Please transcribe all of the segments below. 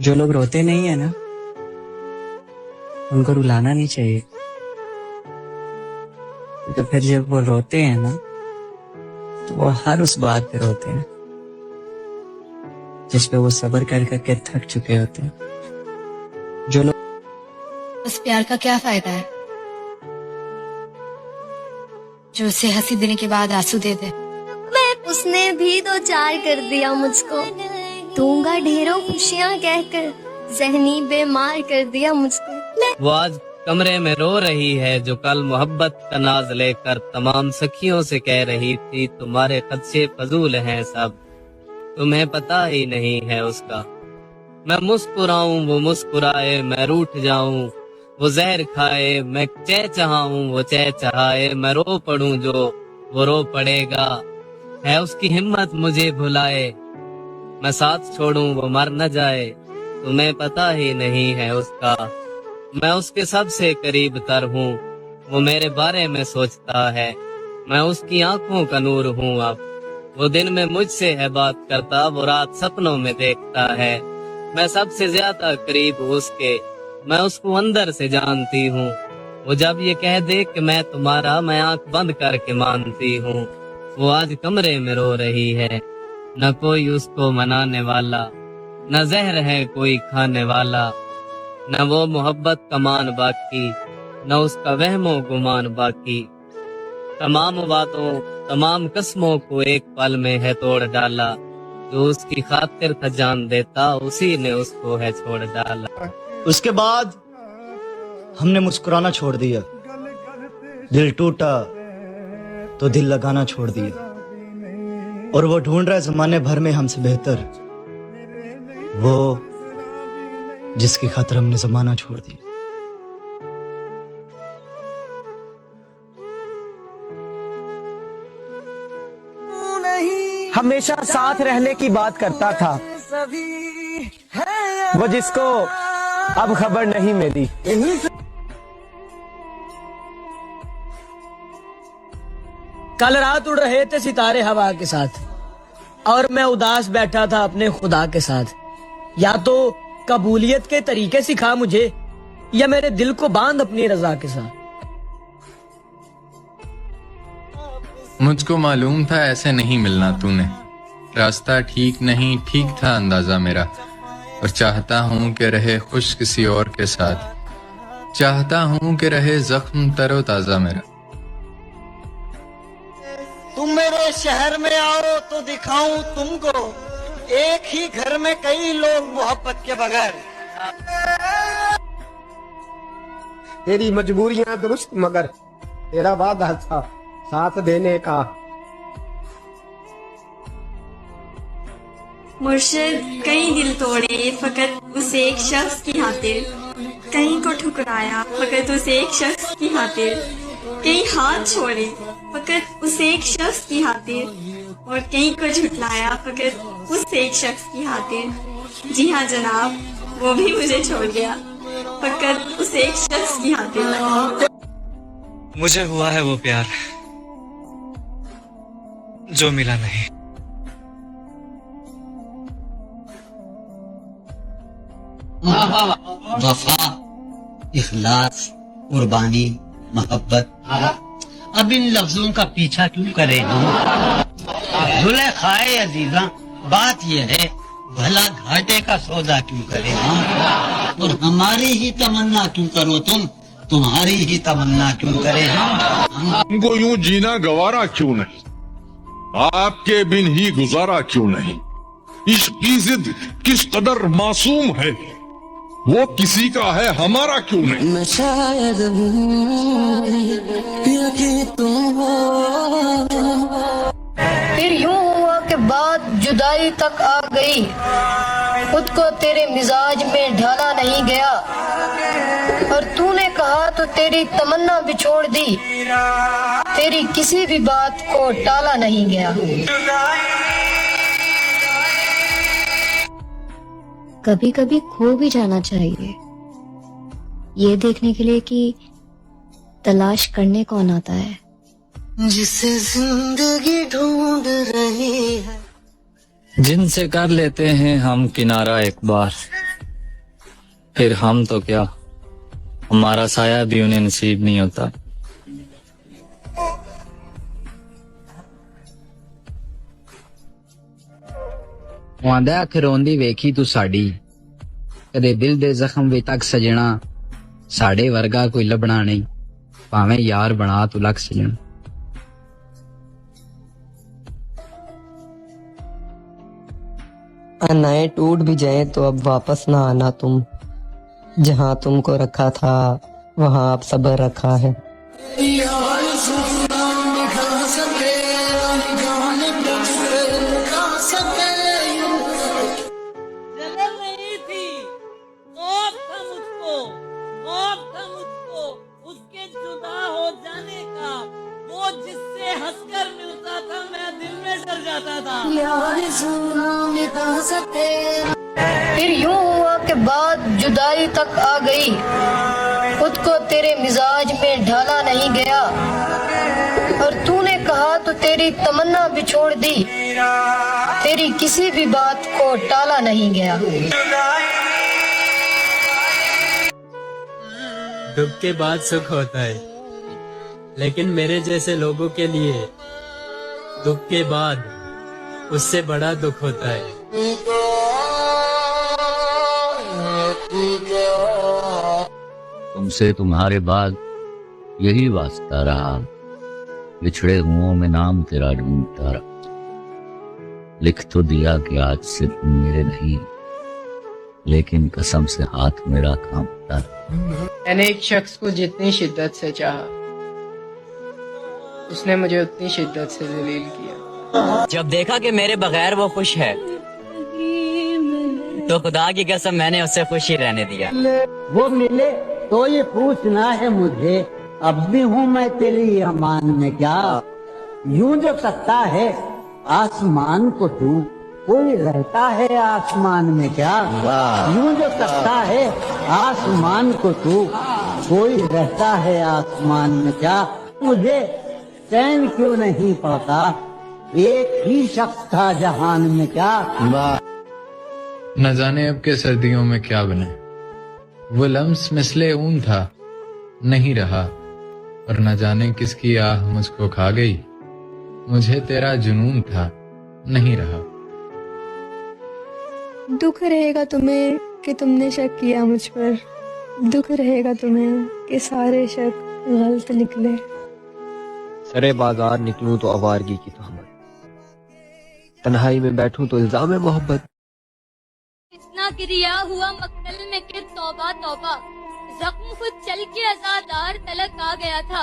जो लोग रोते नहीं है ना, उनको रुलाना नहीं चाहिए। तो फिर जब वो रोते हैं ना, तो वो हर उस बात पे रोते हैं जिस पे वो सब्र कर करके थक चुके होते हैं। जो लोग उस प्यार का क्या फायदा है जो उसे हंसी देने के बाद आंसू दे दे। उसने भी तो चार कर दिया मुझको, दूंगा ढेरों खुशियाँ कहकर, जहनी बेमार कर दिया मुझको। वो आज कमरे में रो रही है जो कल मोहब्बत का नाज लेकर तमाम सखियों से कह रही थी तुम्हारे खदशे फजूल हैं सब, तुम्हें पता ही नहीं है उसका। मैं मुस्कुराऊं वो मुस्कुराए, मैं रूठ जाऊं वो जहर खाए, मैं चहचहाऊं वो चहचहाए, मैं रो पड़ूं जो वो रो पड़ेगा। है उसकी हिम्मत मुझे भुलाए, मैं साथ छोड़ूं वो मर न जाए, तुम्हें पता ही नहीं है उसका। मैं उसके सबसे करीब तर हूँ, वो मेरे बारे में सोचता है, मैं उसकी आंखों का नूर हूँ अब। वो दिन में मुझसे है बात करता, वो रात सपनों में देखता है। मैं सबसे ज्यादा करीब हूँ उसके, मैं उसको अंदर से जानती हूँ। वो जब ये कह दे कि मैं तुम्हारा, मैं आंख बंद करके मानती हूँ। वो आज कमरे में रो रही है, न कोई उसको मनाने वाला, न जहर है कोई खाने वाला, न वो मोहब्बत का मान बाकी, न उसका वहमो गुमान बाकी। तमाम बातों तमाम कस्मों को एक पल में है तोड़ डाला, जो उसकी खातिर था जान देता उसी ने उसको है छोड़ डाला। उसके बाद हमने मुस्कुराना छोड़ दिया, दिल टूटा तो दिल लगाना छोड़ दिया, और वो ढूंढ रहा है जमाने भर में हमसे बेहतर, वो जिसकी खातिर हमने जमाना छोड़ दिया। हमेशा साथ रहने की बात करता था वो, जिसको अब खबर नहीं मेरी। कल रात उड़ रहे थे सितारे हवा के साथ, और मैं उदास बैठा था अपने खुदा के साथ। या तो कबूलियत के तरीके सिखा मुझे, या मेरे दिल को बांध अपनी रजा के साथ। मुझको मालूम था ऐसे नहीं मिलना तूने, रास्ता ठीक नहीं ठीक था अंदाजा मेरा, और चाहता हूँ कि रहे खुश किसी और के साथ, चाहता हूँ कि रहे जख्म तरो ताजा मेरा। तुम मेरे शहर में आओ तो दिखाऊं तुमको, एक ही घर में कई लोग मोहब्बत के बगैर। तेरी मजबूरियां दुरुस्त मगर तेरा वादा था साथ देने का। मुर्शिद कई दिल तोड़े फकत उस एक शख्स की खातिर, कहीं को ठुकराया फकत उस एक शख्स की खातिर, कई हाथ छोड़े फकत उस एक शख्स की खातिर, और कहीं को झुटलाया फकत उस एक शख्स की खातिर। जी हाँ जनाब, वो भी मुझे छोड़ गया फकत उस एक शख्स की खातिर। मुझे हुआ है वो प्यार जो मिला नहीं। वफा, इखलास, कुर्बानी, मोहब्बत, अब इन लफ्जों का पीछा क्यों करें हम? जुलेखाए अजीजा, बात यह है भला घाटे का सौदा क्यों करें हम? और हमारी ही तमन्ना क्यों करो तुम, तुम्हारी ही तमन्ना क्यों करें हम? हमको यूं जीना गवारा क्यों नहीं, आपके बिन ही गुजारा क्यों नहीं? इश्क की जिद किस कदर मासूम है, वो किसी का है हमारा क्यों नहीं? मैं शायद तुम हो। फिर यूं हुआ कि बात जुदाई तक आ गई, खुद को तेरे मिजाज में ढाला नहीं गया, और तूने कहा तो तेरी तमन्ना भी छोड़ दी, तेरी किसी भी बात को टाला नहीं गया। कभी कभी खो भी जाना चाहिए, ये देखने के लिए कि तलाश करने कौन आता है। जिसे जिंदगी ढूंढ रही है, जिनसे कर लेते हैं हम किनारा एक बार, फिर हम तो क्या, हमारा साया भी उन्हें नसीब नहीं होता। ਆਂਦਾ ਖਰੋਂਦੀ ਵੇਖੀ ਤੂੰ ਸਾਡੀ, ਕਦੇ ਦਿਲ ਦੇ ਜ਼ਖਮ ਵਿੱਚ ਤੱਕ ਸਜਣਾ, ਸਾਡੇ ਵਰਗਾ ਕੋਈ ਲੱਭਣਾ ਨਹੀਂ, ਭਾਵੇਂ ਯਾਰ ਬਣਾ ਤੂੰ ਲੱਖ ਸਜਣਾ। अनाएं टूट भी जाए तो अब वापस ना आना तुम, जहाँ तुमको रखा था वहाँ अब सब्र रखा है। उसके जुदा हो जाने का, वो जिससे हंसकर मिलता था मैं दिल में डर जाता था। फिर यूं हुआ कि बात जुदाई तक आ गई, खुद को तेरे मिजाज में ढाला नहीं गया, और तूने कहा तो तेरी तमन्ना भी छोड़ दी, तेरी किसी भी बात को टाला नहीं गया। दुख के बाद सुख होता है, लेकिन मेरे जैसे लोगों के लिए दुख के बाद उससे बड़ा दुख होता है। तुमसे तुम्हारे बाद यही वास्ता रहा, बिछड़े हुओं में नाम तेरा ढूंढता रहा। लिख तो दिया कि आज से तुम मेरे नहीं, लेकिन कसम से हाथ मेरा कांपता रहा। मैंने एक शख्स को जितनी शिद्दत से चाहा, उसने मुझे उतनी शिद्दत से जलील किया। जब देखा कि मेरे बगैर वो खुश है, तो खुदा की कसम मैंने उससे खुश ही रहने दिया। वो मिले तो ये पूछना है मुझे, अब भी हूँ मैं तेरी अमान में क्या। यूं जो सकता है आसमान को तू, कोई रहता है आसमान में क्या। यूं जो सकता है आसमान को तू, कोई रहता है आसमान में क्या। मुझे चैन क्यों नहीं पाता, एक ही शख्स था जहान में क्या। न जाने अब के सर्दियों में क्या बने, वो लम्स मिसले ऊन था नहीं रहा, और न जाने किसकी आह मुझको खा गई, मुझे तेरा जुनून था नहीं रहा। दुख रहेगा तुम्हें कि तुमने शक किया मुझ पर, दुख रहेगा तुम्हें कि सारे शक गलत निकले। सरे बाजार निकलूं तो आवारगी की तहमत, तन्हाई में बैठूं तो इल्जाम है मोहब्बत। इतना गिरिया हुआ मक्तल में कि तौबा तौबा, जख्म खुद चल के अज़ादार तलक आ गया था।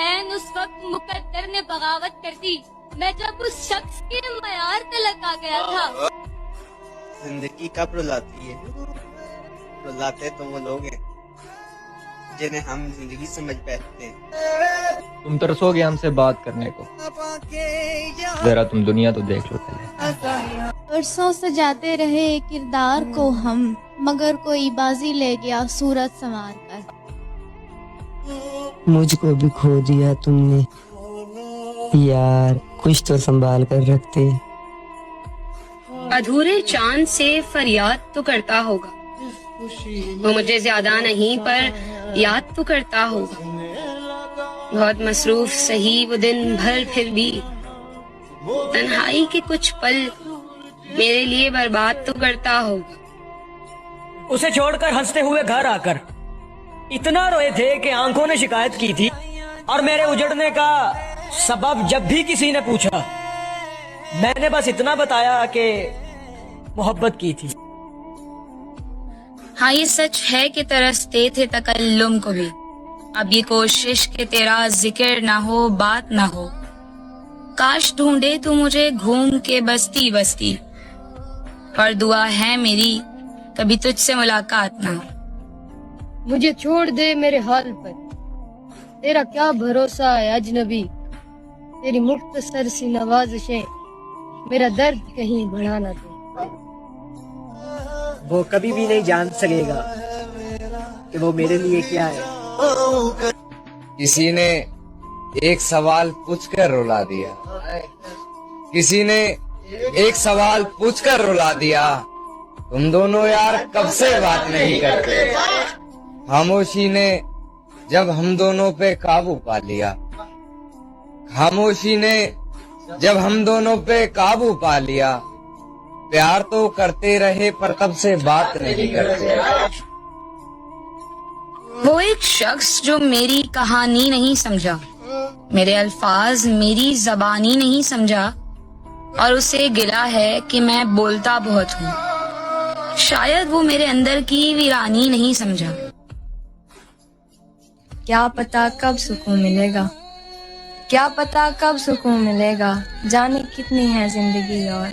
ऐन उस वक्त मुकद्दर ने बगावत कर दी, मैं जब उस शख्स के मयार तलक आ गया था। जिंदगी कब रुलाती है, रुलाते तो वो लोग हैं जिन्हें हम जिंदगी समझ बैठते हैं। तुम तरसोगे हमसे बात करने को, जरा तुम दुनिया तो देख लो पहले। बरसों सजाते रहे किरदार को हम, मगर कोई बाजी ले गया सूरत संवार कर। मुझको भी खो दिया तुमने यार, कुछ तो संभाल कर रखते। अधूरे चांद से फरियाद तो करता होगा, वो मुझे ज्यादा नहीं पर याद तो करता होगा। बहुत मसरूफ सही वो दिन भर, फिर भी तन्हाई के कुछ पल मेरे लिए बर्बाद तो करता होगा। उसे छोड़कर हंसते हुए घर आकर इतना रोए थे कि आंखों ने शिकायत की थी, और मेरे उजड़ने का सबब जब भी किसी ने पूछा, मैंने बस इतना बताया कि मोहब्बत की थी। हाँ ये सच है कि तरसते थे तकल्लुम को भी, अब ये कोशिश कि तेरा जिक्र ना हो, बात ना हो। काश ढूंढे तू मुझे घूम के बस्ती बस्ती, और दुआ है मेरी कभी तुझसे मुलाकात ना हो। मुझे छोड़ दे मेरे हाल पर, तेरा क्या भरोसा है अजनबी, तेरी मुख्तसर सी नवाज़िशें मेरा दर्द कहीं बढ़ा ना दे। वो कभी भी नहीं जान सकेगा कि वो मेरे लिए क्या है। किसी ने एक सवाल पूछकर रुला दिया, किसी ने एक सवाल पूछकर रुला दिया, तुम दोनों यार कब से बात नहीं करते। खामोशी ने जब हम दोनों पे काबू पा लिया, खामोशी ने जब हम दोनों पे काबू पा लिया, प्यार तो करते रहे पर तब से बात नहीं करते। वो एक शख्स जो मेरी कहानी नहीं समझा, मेरे अल्फाज मेरी ज़बानी नहीं समझा, और उसे गिला है कि मैं बोलता बहुत हूँ। शायद वो मेरे अंदर की वीरानी नहीं समझा। क्या पता कब सुकून मिलेगा, क्या पता कब सुकून मिलेगा, जाने कितनी है जिंदगी और